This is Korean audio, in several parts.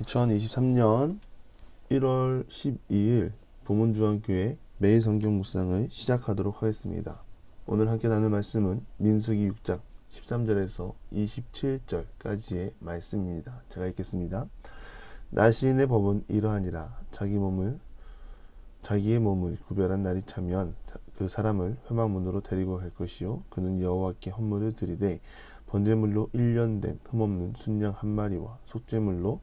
2023년 1월 12일 보문중앙교회 매일 성경 묵상을 시작하도록 하겠습니다. 오늘 함께 나눌 말씀은 민수기 6장 13절에서 27절까지의 말씀입니다. 제가 읽겠습니다. 나시린의 법은 이러하니라. 자기의 몸을 구별한 날이 차면 그 사람을 회막문으로 데리고 갈 것이요 그는 여호와께 헌물을 드리되 번제물로 1년 된 흠없는 순양 한 마리와 속죄물로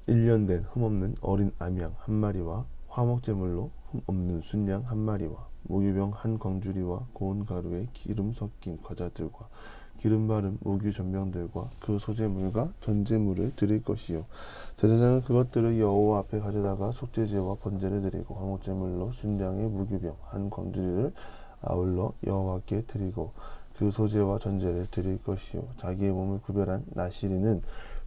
1년 된 흠없는 어린 암양 한 마리와 화목제물로 흠없는 순양 한 마리와 무교병 한 광주리와 고운 가루에 기름 섞인 과자들과 기름 바른 무교 전병들과 그 소제물과 전제물을 드릴 것이요 제사장은 그것들을 여호와 앞에 가져다가 속죄제와 번제를 드리고 화목제물로 순양의 무교병 한 광주리를 아울러 여호와께 드리고 그 소제와 전제를 드릴 것이요 자기의 몸을 구별한 나시린은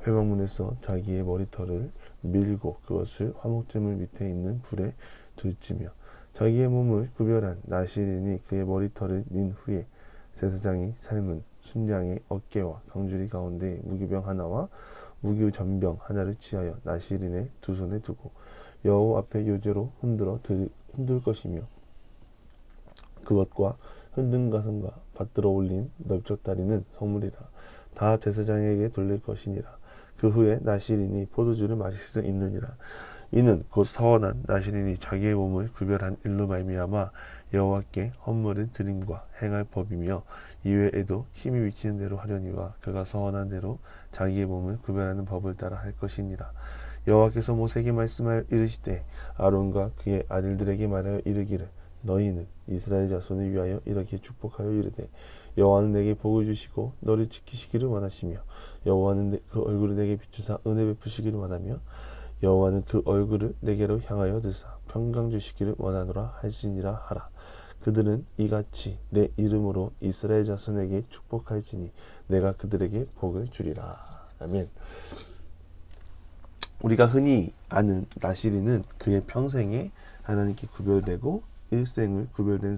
회막문에서 자기의 머리털을 밀고 그것을 화목제물 밑에 있는 불에 둘지며 자기의 몸을 구별한 나시린이 그의 머리털을 민 후에 제사장이 삶은 순양의 어깨와 강주리 가운데 무교병 하나와 무교 전병 하나를 취하여 나시린의 두 손에 두고 여호와 앞에 요제로 흔들 것이며 그것과 흔든 가슴과 받들어 올린 넓적다리는 성물이라. 다 제사장에게 돌릴 것이니라. 그 후에 나시린이 포도주를 마실 수 있느니라. 이는 곧 서원한 나시린이 자기의 몸을 구별한 일로 말미암아 여호와께 헌물을 드림과 행할 법이며 이외에도 힘이 미치는 대로 하려니와 그가 서원한 대로 자기의 몸을 구별하는 법을 따라 할 것이니라. 여호와께서 모세에게 말씀하여 이르시되 아론과 그의 아들들에게 말하여 이르기를 너희는 이스라엘 자손을 위하여 이렇게 축복하여 이르되 여호와는 내게 복을 주시고 너를 지키시기를 원하시며 여호와는 그 얼굴을 내게 비추사 은혜 베푸시기를 원하며 여호와는 그 얼굴을 내게로 향하여 드사 평강 주시기를 원하노라 할지니라 하라. 그들은 이같이 내 이름으로 이스라엘 자손에게 축복할지니 내가 그들에게 복을 주리라. 아멘. 우리가 흔히 아는 나시린은 그의 평생에 하나님께 구별되고 일생을 구별된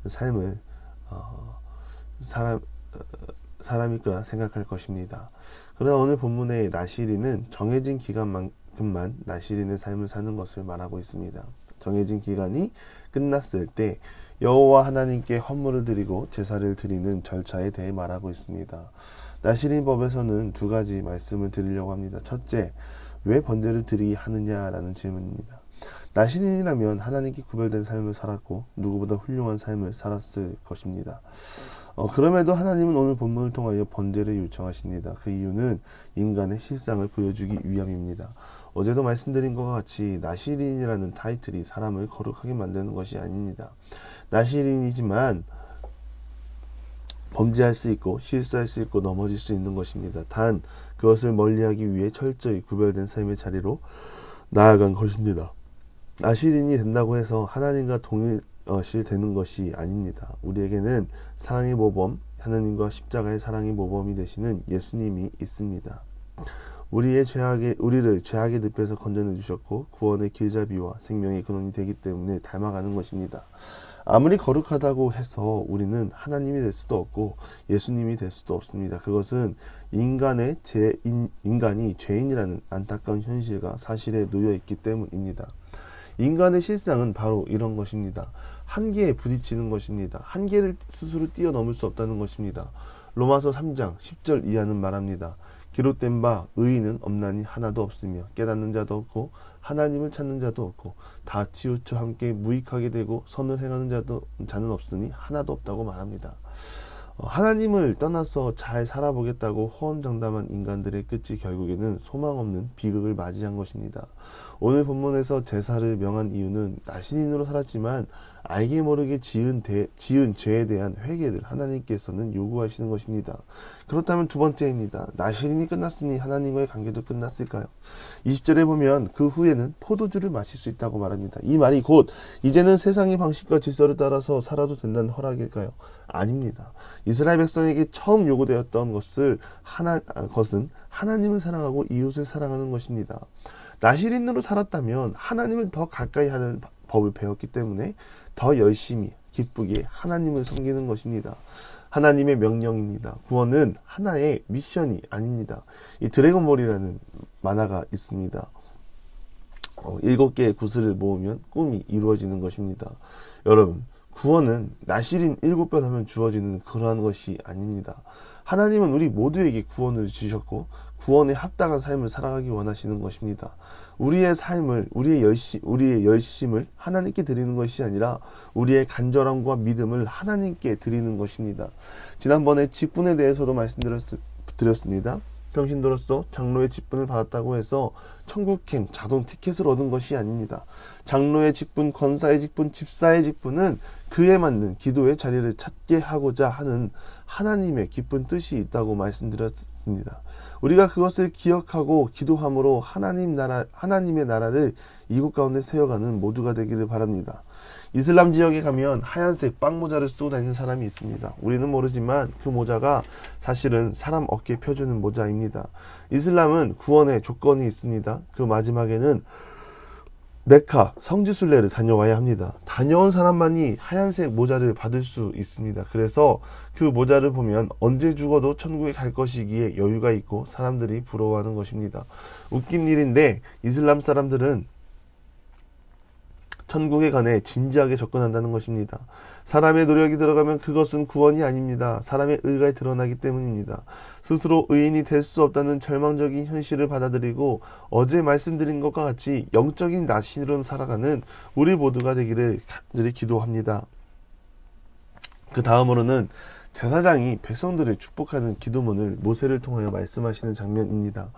삶을 사람이 거라 생각할 것입니다. 그러나 오늘 본문의 나시린은 정해진 기간만큼만 나시린의 삶을 사는 것을 말하고 있습니다. 정해진 기간이 끝났을 때 여호와 하나님께 헌물을 드리고 제사를 드리는 절차에 대해 말하고 있습니다. 나시린 법에서는 두 가지 말씀을 드리려고 합니다. 첫째, 왜 번제를 드리게 하느냐라는 질문입니다. 나시린이라면 하나님께 구별된 삶을 살았고 누구보다 훌륭한 삶을 살았을 것입니다. 그럼에도 하나님은 오늘 본문을 통하여 번제를 요청하십니다. 그 이유는 인간의 실상을 보여주기 위함입니다. 어제도 말씀드린 것과 같이 나시린이라는 타이틀이 사람을 거룩하게 만드는 것이 아닙니다. 나시린이지만 범죄할 수 있고 실수할 수 있고 넘어질 수 있는 것입니다. 단 그것을 멀리하기 위해 철저히 구별된 삶의 자리로 나아간 것입니다. 나시린이 된다고 해서 하나님과 동일시되는 것이 아닙니다. 우리에게는 사랑의 모범, 하나님과 십자가의 사랑의 모범이 되시는 예수님이 있습니다. 우리를 죄악의 늪에서 건져내 주셨고 구원의 길잡이와 생명의 근원이 되기 때문에 닮아가는 것입니다. 아무리 거룩하다고 해서 우리는 하나님이 될 수도 없고 예수님이 될 수도 없습니다. 그것은 인간이 죄인이라는 안타까운 현실과 사실에 놓여 있기 때문입니다. 인간의 실상은 바로 이런 것입니다. 한계에 부딪히는 것입니다. 한계를 스스로 뛰어넘을 수 없다는 것입니다. 로마서 3장 10절 이하는 말합니다. 기록된 바 의인은 없나니 하나도 없으며 깨닫는 자도 없고 하나님을 찾는 자도 없고 다 치우쳐 함께 무익하게 되고 선을 행하는 자는 없으니 하나도 없다고 말합니다. 하나님을 떠나서 잘 살아보겠다고 호언장담한 인간들의 끝이 결국에는 소망 없는 비극을 맞이한 것입니다. 오늘 본문에서 제사를 명한 이유는 나시린으로 살았지만 알게 모르게 지은 죄에 대한 회개를 하나님께서는 요구하시는 것입니다. 그렇다면 두 번째입니다. 나시린이 끝났으니 하나님과의 관계도 끝났을까요? 20절에 보면 그 후에는 포도주를 마실 수 있다고 말합니다. 이 말이 곧 이제는 세상의 방식과 질서를 따라서 살아도 된다는 허락일까요? 아닙니다. 이스라엘 백성에게 처음 요구되었던 것은 하나님을 사랑하고 이웃을 사랑하는 것입니다. 나시린으로 살았다면 하나님을 더 가까이 하는 법을 배웠기 때문에 더 열심히 기쁘게 하나님을 섬기는 것입니다. 하나님의 명령입니다. 구원은 하나의 미션이 아닙니다. 이 드래곤볼이라는 만화가 있습니다. 7개의 구슬을 모으면 꿈이 이루어지는 것입니다. 여러분, 구원은 나실인 7번 하면 주어지는 그러한 것이 아닙니다. 하나님은 우리 모두에게 구원을 주셨고 구원에 합당한 삶을 살아가기 원하시는 것입니다. 우리의 삶을, 우리의 열심을 하나님께 드리는 것이 아니라 우리의 간절함과 믿음을 하나님께 드리는 것입니다. 지난번에 직분에 대해서도 말씀드렸습니다. 평신도로서 장로의 직분을 받았다고 해서 천국행 자동 티켓을 얻은 것이 아닙니다. 장로의 직분, 권사의 직분, 집사의 직분은 그에 맞는 기도의 자리를 찾게 하고자 하는 하나님의 깊은 뜻이 있다고 말씀드렸습니다. 우리가 그것을 기억하고 기도함으로 하나님의 나라를 이곳 가운데 세워가는 모두가 되기를 바랍니다. 이슬람 지역에 가면 하얀색 빵모자를 쓰고 다니는 사람이 있습니다. 우리는 모르지만 그 모자가 사실은 사람 어깨에 펴주는 모자입니다. 이슬람은 구원의 조건이 있습니다. 그 마지막에는 메카 성지순례를 다녀와야 합니다. 다녀온 사람만이 하얀색 모자를 받을 수 있습니다. 그래서 그 모자를 보면 언제 죽어도 천국에 갈 것이기에 여유가 있고 사람들이 부러워하는 것입니다. 웃긴 일인데 이슬람 사람들은 천국에 관해 진지하게 접근한다는 것입니다. 사람의 노력이 들어가면 그것은 구원이 아닙니다. 사람의 의가 드러나기 때문입니다. 스스로 의인이 될 수 없다는 절망적인 현실을 받아들이고 어제 말씀드린 것과 같이 영적인 나신으로 살아가는 우리 모두가 되기를 간절히 기도합니다. 그 다음으로는 제사장이 백성들을 축복하는 기도문을 모세를 통하여 말씀하시는 장면입니다.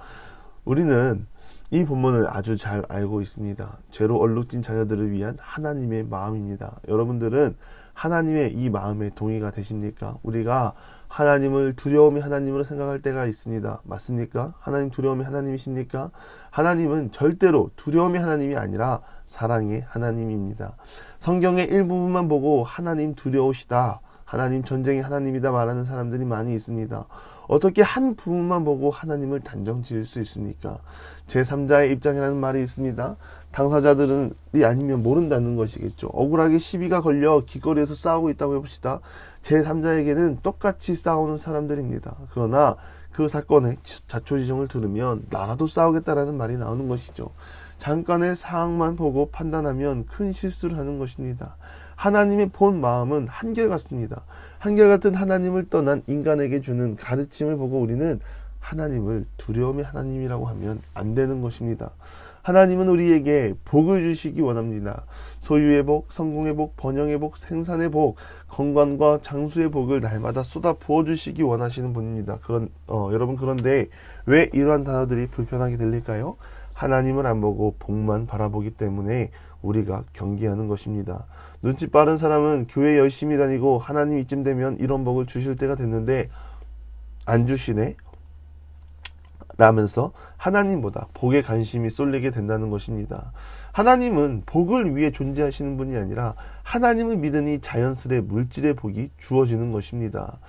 우리는 이 본문을 아주 잘 알고 있습니다. 죄로 얼룩진 자녀들을 위한 하나님의 마음입니다. 여러분들은 하나님의 이 마음에 동의가 되십니까? 우리가 하나님을 두려움의 하나님으로 생각할 때가 있습니다. 맞습니까? 하나님 두려움의 하나님이십니까? 하나님은 절대로 두려움의 하나님이 아니라 사랑의 하나님입니다. 성경의 일부분만 보고 하나님 두려우시다, 하나님 전쟁의 하나님이다 말하는 사람들이 많이 있습니다. 어떻게 한 부분만 보고 하나님을 단정 지을 수 있습니까? 제3자의 입장이라는 말이 있습니다. 당사자들이 아니면 모른다는 것이겠죠. 억울하게 시비가 걸려 길거리에서 싸우고 있다고 해봅시다. 제3자에게는 똑같이 싸우는 사람들입니다. 그러나 그 사건의 자초지종을 들으면 나라도 싸우겠다라는 말이 나오는 것이죠. 잠깐의 상황만 보고 판단하면 큰 실수를 하는 것입니다. 하나님의 본 마음은 한결같습니다. 한결같은 하나님을 떠난 인간에게 주는 가르침을 보고 우리는 하나님을 두려움의 하나님이라고 하면 안 되는 것입니다. 하나님은 우리에게 복을 주시기 원합니다. 소유의 복, 성공의 복, 번영의 복, 생산의 복, 건강과 장수의 복을 날마다 쏟아 부어주시기 원하시는 분입니다. 여러분, 그런데 왜 이러한 단어들이 불편하게 들릴까요? 하나님을 안 보고 복만 바라보기 때문에 우리가 경계하는 것입니다. 눈치 빠른 사람은 교회 열심히 다니고 하나님 이쯤 되면 이런 복을 주실 때가 됐는데 안 주시네? 라면서 하나님보다 복에 관심이 쏠리게 된다는 것입니다. 하나님은 복을 위해 존재하시는 분이 아니라 하나님을 믿으니 자연스레 물질의 복이 주어지는 것입니다.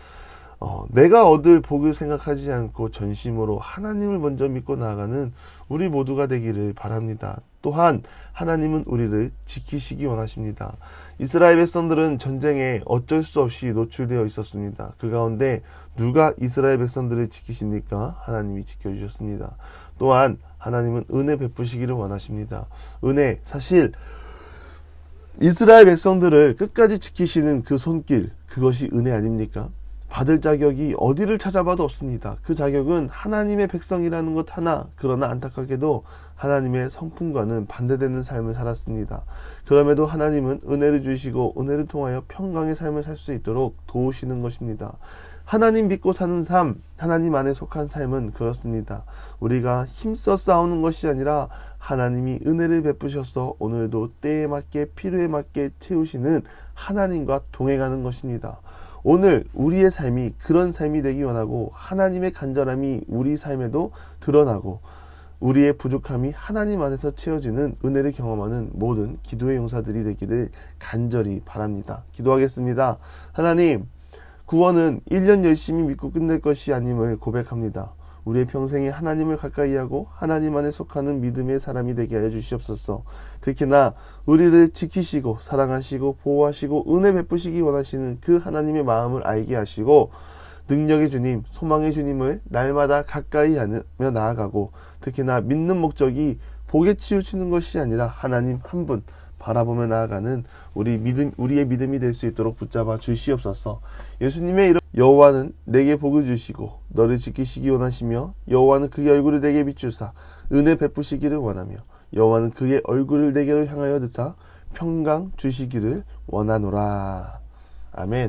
내가 얻을 복을 생각하지 않고 전심으로 하나님을 먼저 믿고 나아가는 우리 모두가 되기를 바랍니다. 또한 하나님은 우리를 지키시기 원하십니다. 이스라엘 백성들은 전쟁에 어쩔 수 없이 노출되어 있었습니다. 그 가운데 누가 이스라엘 백성들을 지키십니까? 하나님이 지켜주셨습니다. 또한 하나님은 은혜 베푸시기를 원하십니다. 은혜, 사실 이스라엘 백성들을 끝까지 지키시는 그 손길, 그것이 은혜 아닙니까? 받을 자격이 어디를 찾아봐도 없습니다. 그 자격은 하나님의 백성이라는 것 하나, 그러나 안타깝게도 하나님의 성품과는 반대되는 삶을 살았습니다. 그럼에도 하나님은 은혜를 주시고 은혜를 통하여 평강의 삶을 살 수 있도록 도우시는 것입니다. 하나님 믿고 사는 삶, 하나님 안에 속한 삶은 그렇습니다. 우리가 힘써 싸우는 것이 아니라 하나님이 은혜를 베푸셔서 오늘도 때에 맞게 필요에 맞게 채우시는 하나님과 동행하는 것입니다. 오늘 우리의 삶이 그런 삶이 되기 원하고 하나님의 간절함이 우리 삶에도 드러나고 우리의 부족함이 하나님 안에서 채워지는 은혜를 경험하는 모든 기도의 용사들이 되기를 간절히 바랍니다. 기도하겠습니다. 하나님, 구원은 1년 열심히 믿고 끝낼 것이 아님을 고백합니다. 우리의 평생에 하나님을 가까이하고 하나님 안에 속하는 믿음의 사람이 되게 하여 주시옵소서. 특히나 우리를 지키시고 사랑하시고 보호하시고 은혜 베푸시기 원하시는 그 하나님의 마음을 알게 하시고 능력의 주님, 소망의 주님을 날마다 가까이 하며 나아가고 특히나 믿는 목적이 복에 치우치는 것이 아니라 하나님 한 분 바라보며 나아가는 우리의 믿음이 될 수 있도록 붙잡아 주시옵소서. 예수님의 이름 여호와는 내게 복을 주시고 너를 지키시기 원하시며 여호와는 그의 얼굴을 내게 비추사 은혜 베푸시기를 원하며 여호와는 그의 얼굴을 내게로 향하여 드사 평강 주시기를 원하노라. 아멘.